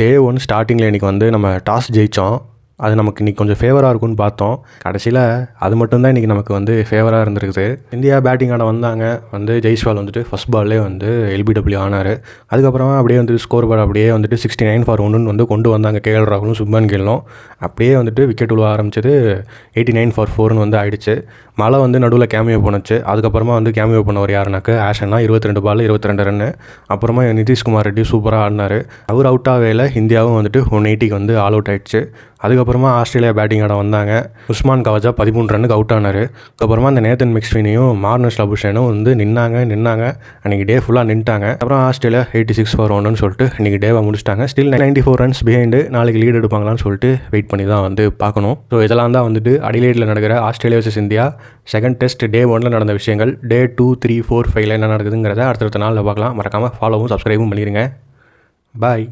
டே 1 ஸ்டார்டிங்கில் இன்றைக்கி வந்து நம்ம டாஸ் ஜெயித்தோம். அது நமக்கு இன்றைக்கி கொஞ்சம் ஃபேவராக இருக்கும்னு பார்த்தோம். கடைசியில் அது மட்டும்தான் இன்றைக்கி நமக்கு வந்து ஃபேவராக இருந்திருக்குது. இந்தியா பேட்டிங் ஆட வந்தாங்க. ஜெய்ஸ்வால் வந்துட்டு ஃபஸ்ட் பால்லே வந்து எல்பிடபிள்யூ ஆனார். அதுக்கப்புறமா அப்படியே வந்து ஸ்கோர் போர்டு அப்படியே வந்துட்டு 69 for 1 வந்து கொண்டு வந்தாங்க. கேஎல் ராகுலும் சுப்மன் கில்லும். அப்படியே வந்துட்டு விக்கெட் விழுவ ஆரம்பிச்சது 89 for 4 வந்து ஆயிடுச்சு. மழை வந்து நடுவில் கேமியோ பண்ணுச்சு. அதுக்கப்புறமா வந்து கேமியோ பண்ணவர் யாருனாக்க ஆஷன்னா 22 பால் 22 ரன்னு. அப்புறமா நிதிஷ்குமார் ரெட்டி சூப்பராக ஆடினார். அவர் அவுட் ஆகல. இந்தியாவும் வந்துட்டு 180க்கு வந்து ஆல் அவுட் ஆயிடுச்சு. அதுக்கப்புறமா ஆஸ்திரேலியா பேட்டிங் ஆட வந்தாங்க. உஸ்மான் கவாஜா 13 ரன்னுக்கு அவுட் ஆனார். அதுக்கப்புறமா அந்த நேத்தன் மெக்ஸ்வினியும் மார்னஸ் லபுஷனும் வந்து நின்னாங்க. அன்றைக்கி டே ஃபுல்லாக நின்ட்டாங்க. அப்புறம் ஆஸ்திரேலியா 86 for 1 சொல்லிட்டு இன்றைக்கி டேவை முடிச்சிட்டாங்க. Still 94 runs behind. நாளைக்கு லீட் எடுப்பாங்களான்னு சொல்லிட்டு வெயிட் பண்ணி தான் வந்து பார்க்கணும். ஸோ இதெல்லாம் தான் வந்துட்டு அடிலைடில் நடக்கிற Australia vs India second test டே 1 நடந்த விஷயங்கள். டே 2, 3, 4, 5 என்ன நடக்குதுங்கிறத அடுத்தடுத்த நாளில் பார்க்கலாம். மறக்காமல் ஃபாலோவும் சப்ஸ்கிரைபும் பண்ணிடுங்க. பாய்.